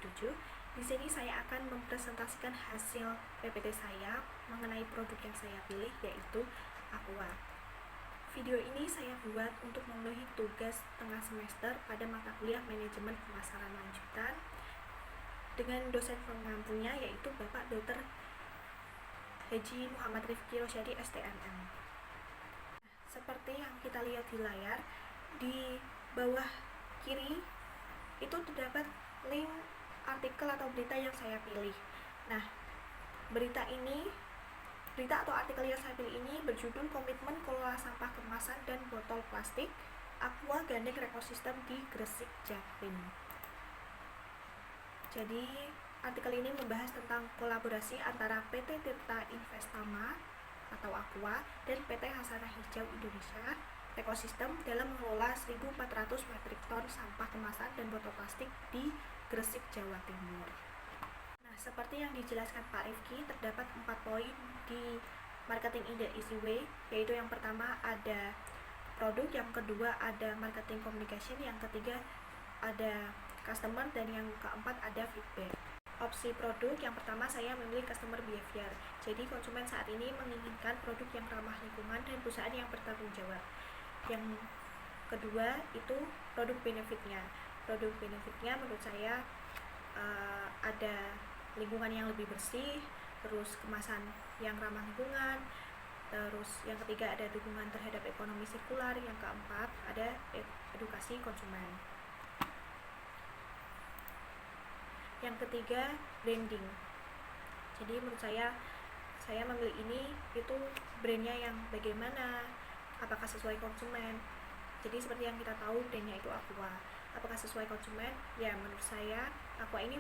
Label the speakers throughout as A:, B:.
A: 2007. Di sini saya akan mempresentasikan hasil PPT saya mengenai produk yang saya pilih, yaitu Aqua. Video ini saya buat untuk memenuhi tugas tengah semester pada mata kuliah Manajemen Pemasaran Lanjutan dengan dosen pengampunya, yaitu Bapak Dr. Haji Muhammad Rifki Rosyadi, STMM. Seperti yang kita lihat di layar, di bawah kiri itu terdapat link artikel atau berita yang saya pilih. Nah, berita atau artikel yang saya pilih ini berjudul Komitmen Kelola Sampah Kemasan dan Botol Plastik Aqua Gandeng Rekosistem di Gresik, Jatim. Jadi, artikel ini membahas tentang kolaborasi antara PT Tirta Investama atau Aqua dan PT Hasanah Hijau Indonesia Ekosistem dalam mengelola 1.400 metrik ton sampah kemasan dan botol plastik di Gresik, Jawa Timur. Nah, seperti yang dijelaskan Pak Rifki, terdapat 4 poin di Marketing in the Easy Way, yaitu yang pertama ada produk, yang kedua ada marketing communication, yang ketiga ada customer, dan yang keempat ada feedback. Opsi produk yang pertama, saya memilih customer behavior. Jadi konsumen saat ini menginginkan produk yang ramah lingkungan dan perusahaan yang bertanggung jawab. Yang kedua itu produk benefitnya. Produk benefitnya menurut saya ada lingkungan yang lebih bersih, terus kemasan yang ramah lingkungan, terus yang ketiga ada dukungan terhadap ekonomi sirkular, yang keempat ada edukasi konsumen. Yang ketiga, branding. Jadi menurut saya memilih ini itu brandnya yang bagaimana, apakah sesuai konsumen. Jadi seperti yang kita tahu, brandnya itu Aqua. Apakah sesuai konsumen? Ya, menurut saya Aqua ini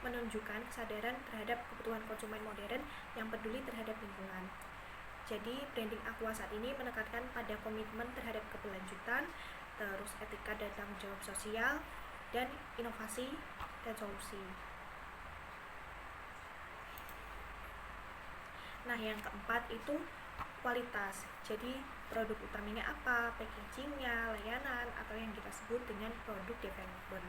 A: menunjukkan kesadaran terhadap kebutuhan konsumen modern yang peduli terhadap lingkungan. Jadi branding Aqua saat ini menekankan pada komitmen terhadap keberlanjutan, terus etika dan tanggung jawab sosial, dan inovasi dan solusi. Nah, yang keempat itu kualitas. Jadi produk utamanya apa, packagingnya, layanan, atau yang kita sebut dengan produk development.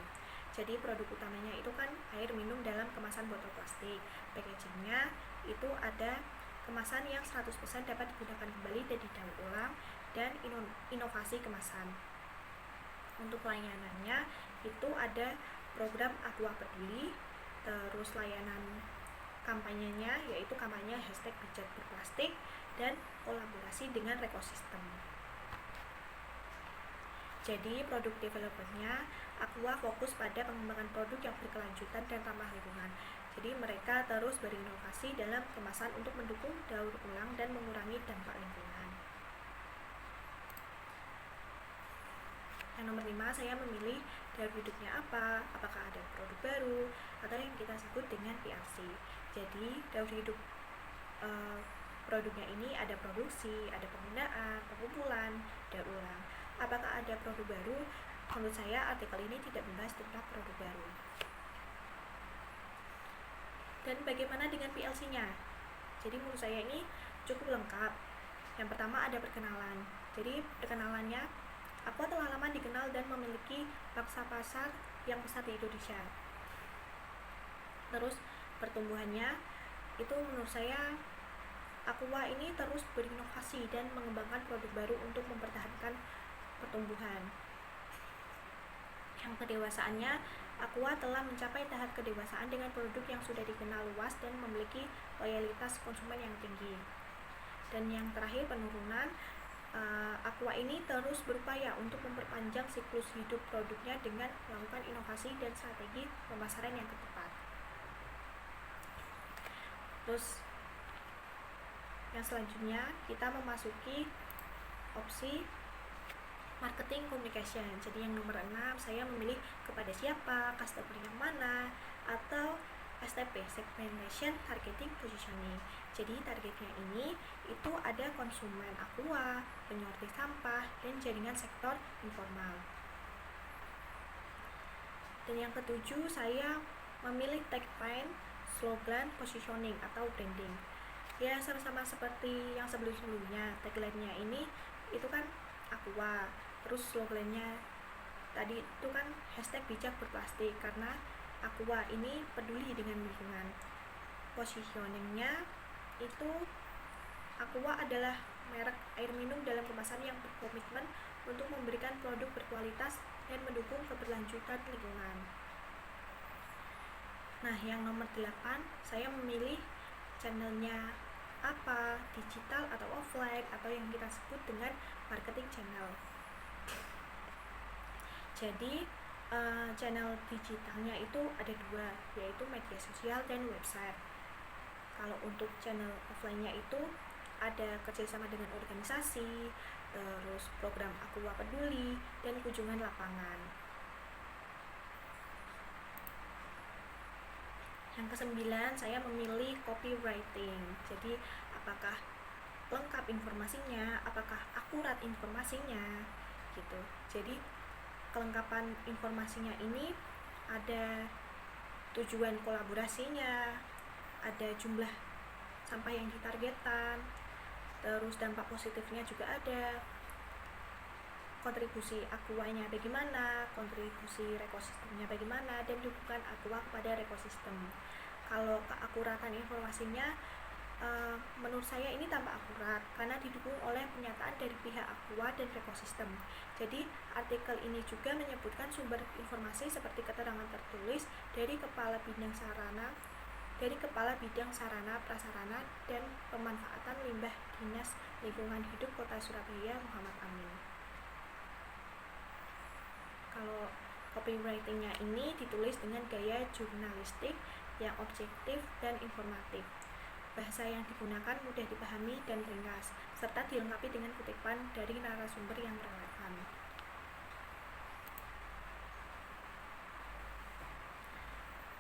A: Jadi produk utamanya itu kan air minum dalam kemasan botol plastik. Packagingnya itu ada kemasan yang 100% dapat digunakan kembali dan didaur ulang, dan inovasi kemasan. Untuk layanannya itu ada program Aqua Peduli, terus layanan kampanyenya yaitu kampanye #bijak berplastik, dan kolaborasi dengan Rekosistem. Jadi produk developernya Aqua fokus pada pengembangan produk yang berkelanjutan dan ramah lingkungan. Jadi mereka terus berinovasi dalam kemasan untuk mendukung daur ulang dan mengurangi dampak lingkungan. Yang nomor 5, saya memilih daur hidupnya apa, apakah ada produk baru, atau yang kita sebut dengan PLC. Jadi daur hidup produknya ini ada produksi, ada penggunaan, pengumpulan, daur ulang. Apakah ada produk baru? Menurut saya artikel ini tidak membahas tentang produk baru. Dan bagaimana dengan PLC-nya? Jadi menurut saya ini cukup lengkap. Yang pertama ada perkenalan. Jadi perkenalannya, Aqua telah lama dikenal dan memiliki pangsa pasar yang besar di Indonesia. Terus pertumbuhannya itu menurut saya Aqua ini terus berinovasi dan mengembangkan produk baru untuk mempertahankan pertumbuhan. Yang kedewasaannya, Aqua telah mencapai tahap kedewasaan dengan produk yang sudah dikenal luas dan memiliki loyalitas konsumen yang tinggi. Dan yang terakhir, penurunan. Aqua ini terus berupaya untuk memperpanjang siklus hidup produknya dengan melakukan inovasi dan strategi pemasaran yang tepat. Terus yang selanjutnya kita memasuki opsi marketing communication. Jadi yang nomor 6, saya memilih kepada siapa, customer yang mana, atau STP, segmentation, targeting, positioning. Jadi targetnya ini itu ada konsumen Aqua, penyortir sampah, dan jaringan sektor informal. Dan yang ketujuh, saya memilih tagline, slogan, positioning atau branding. Ya, sama-sama seperti yang sebelum-sebelumnya. Tagline-nya ini itu kan Aqua, terus slogannya tadi itu kan #bijak berplastik, karena Aqua ini peduli dengan lingkungan. Positioningnya itu Aqua adalah merek air minum dalam kemasan yang berkomitmen untuk memberikan produk berkualitas dan mendukung keberlanjutan lingkungan. Nah, yang nomor 8, saya memilih channelnya apa, digital atau offline, atau yang kita sebut dengan marketing channel. Jadi, channel digitalnya itu ada 2, yaitu media sosial dan website. Kalau untuk channel offline-nya itu ada kerjasama dengan organisasi, terus program Aqua Peduli, dan kunjungan lapangan. Yang ke-9, saya memilih copywriting. Jadi, apakah lengkap informasinya, apakah akurat informasinya, gitu. Jadi, kelengkapan informasinya ini ada tujuan kolaborasinya, ada jumlah sampah yang ditargetkan, terus dampak positifnya juga ada, kontribusi Aquanya bagaimana, kontribusi ekosistemnya bagaimana, dan dukungan Aqua kepada ekosistem. Kalau keakuratan informasinya, menurut saya ini tambah akurat karena didukung oleh pernyataan dari pihak Aqua dan ekosistem. Jadi artikel ini juga menyebutkan sumber informasi seperti keterangan tertulis dari Kepala Bidang Sarana Prasarana dan Pemanfaatan Limbah Dinas Lingkungan Hidup Kota Surabaya Muhammad Amin. Kalau copywritingnya ini ditulis dengan gaya jurnalistik yang objektif dan informatif. Bahasa yang digunakan mudah dipahami dan ringkas, serta dilengkapi dengan kutipan dari narasumber yang relevan.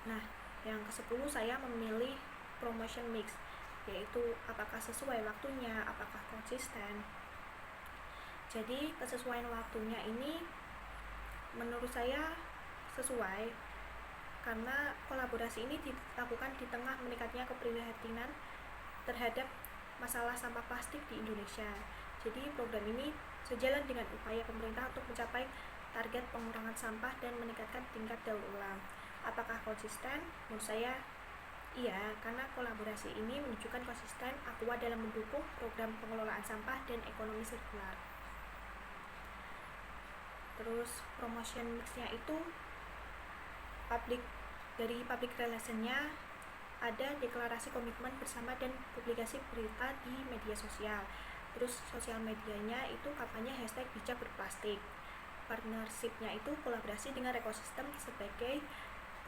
A: Nah, yang ke-10 saya memilih promotion mix, yaitu apakah sesuai waktunya, apakah konsisten. Jadi kesesuaian waktunya ini menurut saya sesuai karena kolaborasi ini dilakukan di tengah meningkatnya keprihatinan terhadap masalah sampah plastik di Indonesia. Jadi program ini sejalan dengan upaya pemerintah untuk mencapai target pengurangan sampah dan meningkatkan tingkat daur ulang. Apakah konsisten? Menurut saya iya, karena kolaborasi ini menunjukkan konsisten Aqua dalam mendukung program pengelolaan sampah dan ekonomi sirkular. Terus promotion mix-nya itu dari public relation-nya ada deklarasi komitmen bersama dan publikasi berita di media sosial. Terus sosial medianya itu kampanye hashtag bijak berplastik. Partnership-nya itu kolaborasi dengan ekosistem sebagai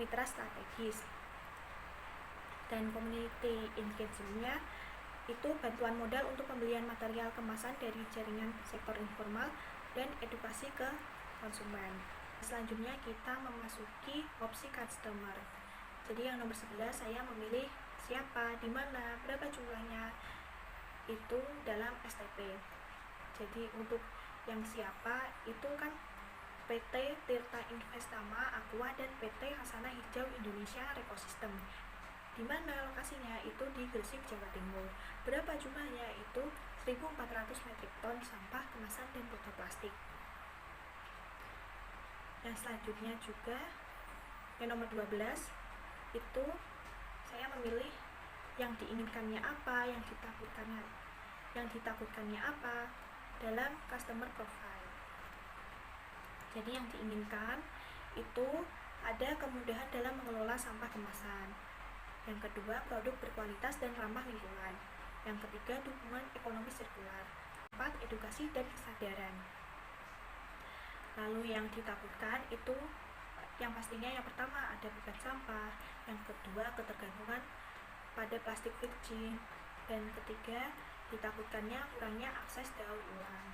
A: mitra strategis. Dan community engagement-nya itu bantuan modal untuk pembelian material kemasan dari jaringan sektor informal dan edukasi ke konsumen. Selanjutnya kita memasuki opsi customer. Jadi yang nomor 11 saya memilih siapa, di mana, berapa jumlahnya itu dalam STP. Jadi untuk yang siapa itu kan PT Tirta Investama Aqua dan PT Hasanah Hijau Indonesia Ekosistem. Di mana lokasinya itu di Gresik, Jawa Timur. Berapa jumlahnya itu 1.400 metrik ton sampah kemasan dan botol plastik. Yang selanjutnya juga yang nomor 12 itu saya memilih yang diinginkannya apa, yang ditakutkannya apa dalam customer profile. Jadi yang diinginkan itu ada kemudahan dalam mengelola sampah kemasan. Yang kedua, produk berkualitas dan ramah lingkungan. Yang ketiga, dukungan ekonomi sirkular. 4, edukasi dan kesadaran. Lalu yang ditakutkan itu yang pastinya yang pertama ada beban sampah, yang kedua ketergantungan pada plastik virgin, dan ketiga ditakutkannya kurangnya akses daur ulang.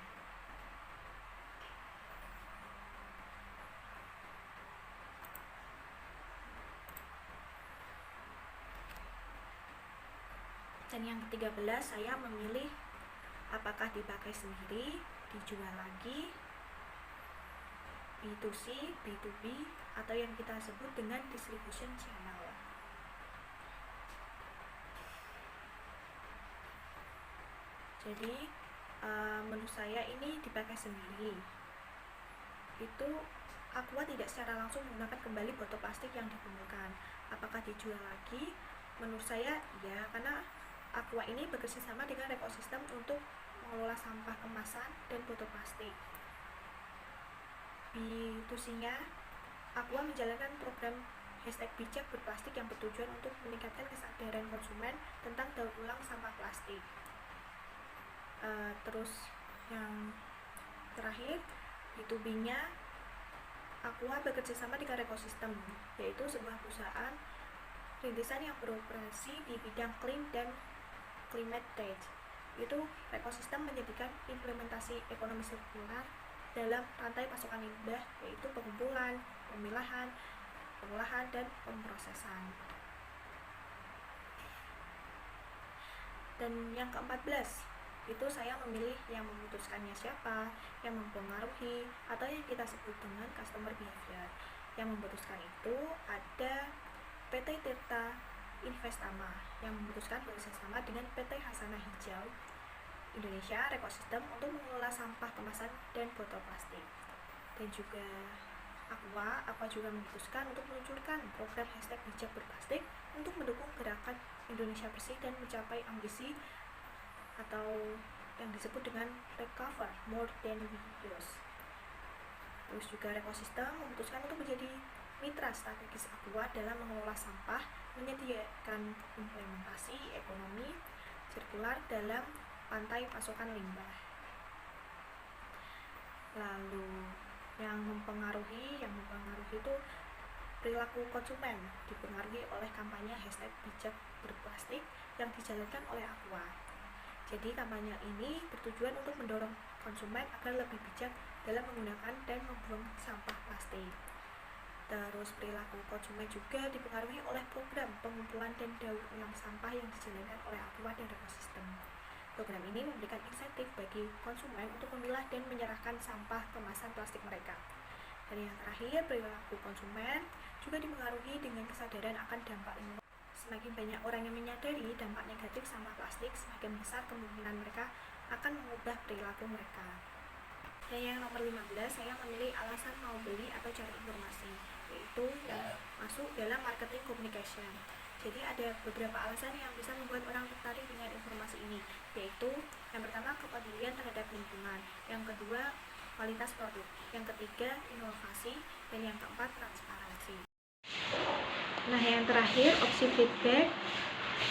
A: Dan yang ke-13 saya memilih apakah dipakai sendiri, dijual lagi, B2C, B2B, atau yang kita sebut dengan distribution channel. Jadi menurut saya ini dipakai sendiri. Itu Aqua tidak secara langsung menggunakan kembali botol plastik yang dikumpulkan. Apakah dijual lagi? Menurut saya ya, karena Aqua ini bekerja sama dengan ekosistem untuk mengelola sampah kemasan dan botol plastik. B2C-nya, Aqua menjalankan program #bijak berplastik yang bertujuan untuk meningkatkan kesadaran konsumen tentang daur ulang sampah plastik. Terus yang terakhir, B2B-nya, Aqua bekerja sama dengan ekosistem, yaitu sebuah perusahaan rintisan yang beroperasi di bidang clean dan climate change. Itu ekosistem menyediakan implementasi ekonomi sirkular dalam rantai pasokan limbah, yaitu pengumpulan, pemilahan, pengolahan, dan pemrosesan. Dan yang ke-14, itu saya memilih yang memutuskannya siapa, yang mempengaruhi, atau yang kita sebut dengan customer behavior. Yang memutuskan itu ada PT Tirta Investama yang memutuskan bekerjasama dengan PT Hasanah Hijau Indonesia Ekosistem untuk mengelola sampah kemasan dan botol plastik. Dan juga Aqua juga memutuskan untuk meluncurkan program #bijak berplastik untuk mendukung gerakan Indonesia bersih dan mencapai ambisi atau yang disebut dengan recover more than we use. Terus juga ekosistem memutuskan untuk menjadi mitra strategis Aqua dalam mengelola sampah, menyediakan implementasi ekonomi sirkular dalam rantai pasokan limbah. Lalu yang mempengaruhi itu perilaku konsumen, dipengaruhi oleh kampanye #bijak berplastik yang dijalankan oleh Aqua. Jadi kampanye ini bertujuan untuk mendorong konsumen agar lebih bijak dalam menggunakan dan membuang sampah plastik. Terus perilaku konsumen juga dipengaruhi oleh program pengumpulan dan daur ulang sampah yang dijalankan oleh Aqua dan ekosistem. Program ini memberikan insentif bagi konsumen untuk memilah dan menyerahkan sampah kemasan plastik mereka. Dan yang terakhir, perilaku konsumen juga dipengaruhi dengan kesadaran akan dampak lingkungan. Semakin banyak orang yang menyadari dampak negatif sampah plastik, semakin besar kemungkinan mereka akan mengubah perilaku mereka. Dan yang nomor 15, saya memilih alasan mau beli atau cari informasi, yaitu yang masuk dalam marketing communication. Jadi ada beberapa alasan yang bisa membuat orang tertarik dengan informasi ini, yaitu yang pertama, kepedulian terhadap lingkungan, yang kedua, kualitas produk, yang ketiga, inovasi, dan yang keempat, transparansi. Nah, yang terakhir, opsi feedback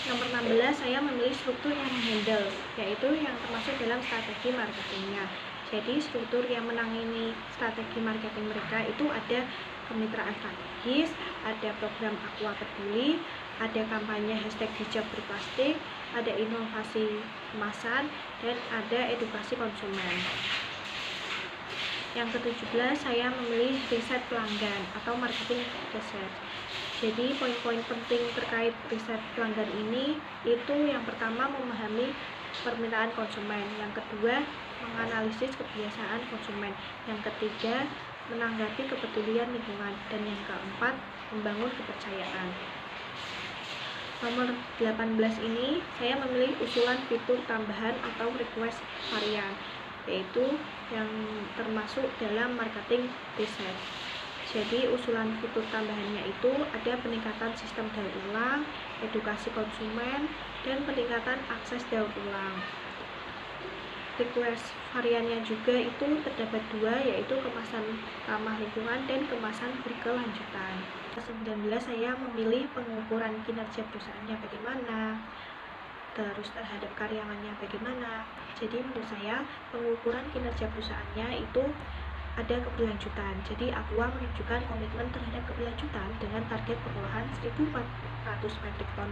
A: nomor 16, saya memilih struktur yang menghandle, yaitu yang termasuk dalam strategi marketingnya. Jadi struktur yang menangani strategi marketing mereka itu ada kemitraan strategis, ada program Aqua Peduli, ada kampanye #bijak berplastik, ada inovasi kemasan, dan ada edukasi konsumen. Yang ke-17, saya memilih riset pelanggan atau marketing research. Jadi poin-poin penting terkait riset pelanggan ini itu yang pertama, memahami permintaan konsumen, yang kedua, menganalisis kebiasaan konsumen, yang ketiga, menanggapi kepedulian lingkungan, dan yang keempat, membangun kepercayaan. Nomor 18 ini saya memilih usulan fitur tambahan atau request varian, yaitu yang termasuk dalam marketing research. Jadi usulan fitur tambahannya itu ada peningkatan sistem daur ulang, edukasi konsumen, dan peningkatan akses daur ulang. Request variannya juga itu terdapat dua, yaitu kemasan ramah lingkungan dan kemasan berkelanjutan. 19, saya memilih pengukuran kinerja perusahaannya bagaimana, terus terhadap karyawannya bagaimana. Jadi menurut saya pengukuran kinerja perusahaannya itu ada keberlanjutan. Jadi Aqua menunjukkan komitmen terhadap keberlanjutan dengan target pengolahan 1.400 metrik ton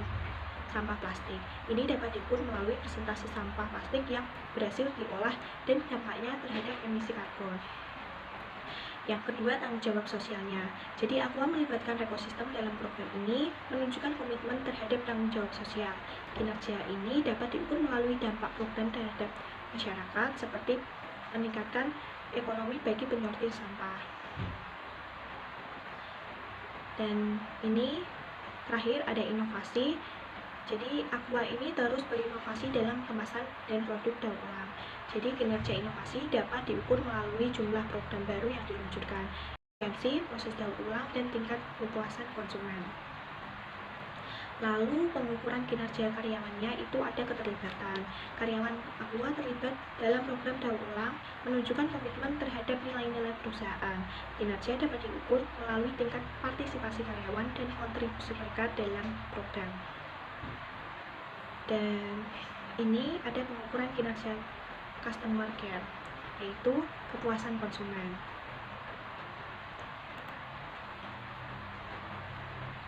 A: sampah plastik. Ini dapat diukur melalui presentasi sampah plastik yang berhasil diolah dan dampaknya terhadap emisi karbon. Yang kedua, tanggung jawab sosialnya. Jadi Aqua melibatkan ekosistem dalam program ini, menunjukkan komitmen terhadap tanggung jawab sosial. Kinerja ini dapat diukur melalui dampak program terhadap masyarakat, seperti meningkatkan ekonomi bagi penyortir sampah. Dan ini terakhir ada inovasi. Jadi Aqua ini terus berinovasi dalam kemasan dan produk daur ulang. Jadi kinerja inovasi dapat diukur melalui jumlah program baru yang diluncurkan. proses daur ulang, dan tingkat kepuasan konsumen. Lalu pengukuran kinerja karyawannya itu ada keterlibatan. Karyawan Aqua terlibat dalam program daur ulang, menunjukkan komitmen terhadap nilai-nilai perusahaan. Kinerja dapat diukur melalui tingkat partisipasi karyawan dan kontribusi mereka dalam program. Dan ini ada pengukuran kinerja customer care, yaitu kepuasan konsumen.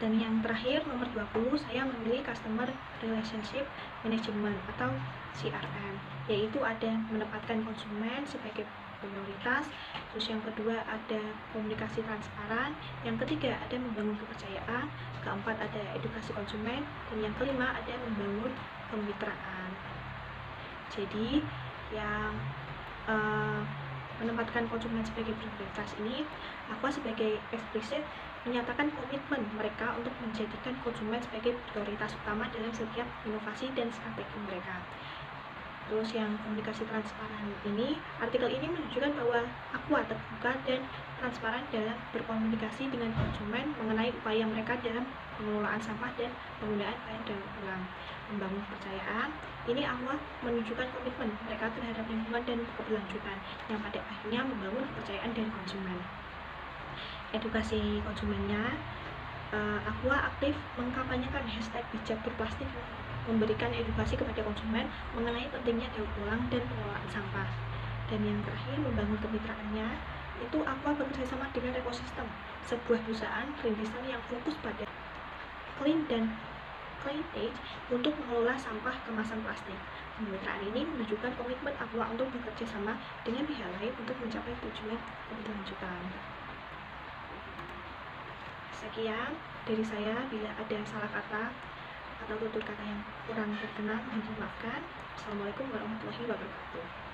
A: Dan yang terakhir, nomor 20, saya memilih Customer Relationship Management atau CRM, yaitu ada menempatkan konsumen sebagai prioritas. Terus yang kedua ada komunikasi transparan, yang ketiga ada membangun kepercayaan, keempat ada edukasi konsumen, dan yang kelima ada membangun kemitraan. Jadi yang menempatkan konsumen sebagai prioritas ini, Aqua sebagai eksplisit menyatakan komitmen mereka untuk menjadikan konsumen sebagai prioritas utama dalam setiap inovasi dan strategi mereka. Terus yang komunikasi transparan ini, artikel ini menunjukkan bahwa Aqua terbuka dan transparan dalam berkomunikasi dengan konsumen mengenai upaya mereka dalam pengelolaan sampah dan penggunaan bahan daur ulang. Membangun kepercayaan, ini Aqua menunjukkan komitmen mereka terhadap lingkungan dan keberlanjutan, yang pada akhirnya membangun kepercayaan dari konsumen. Edukasi konsumennya, Aqua aktif mengkampanyekan hashtag bijak berplastik, memberikan edukasi kepada konsumen mengenai pentingnya daur ulang dan pengelolaan sampah. Dan yang terakhir, membangun kemitraannya, itu Aqua bekerjasama dengan Ecosystem, sebuah perusahaan rintisan yang fokus pada clean age untuk mengelola sampah kemasan plastik. Kemitraan ini menunjukkan komitmen Aqua untuk bekerja sama dengan pihak lain untuk mencapai tujuan keberlanjutan. Sekian dari saya. Bila ada salah kata atau tutur kata yang kurang berkenan, mohon dimaafkan. Assalamualaikum warahmatullahi wabarakatuh.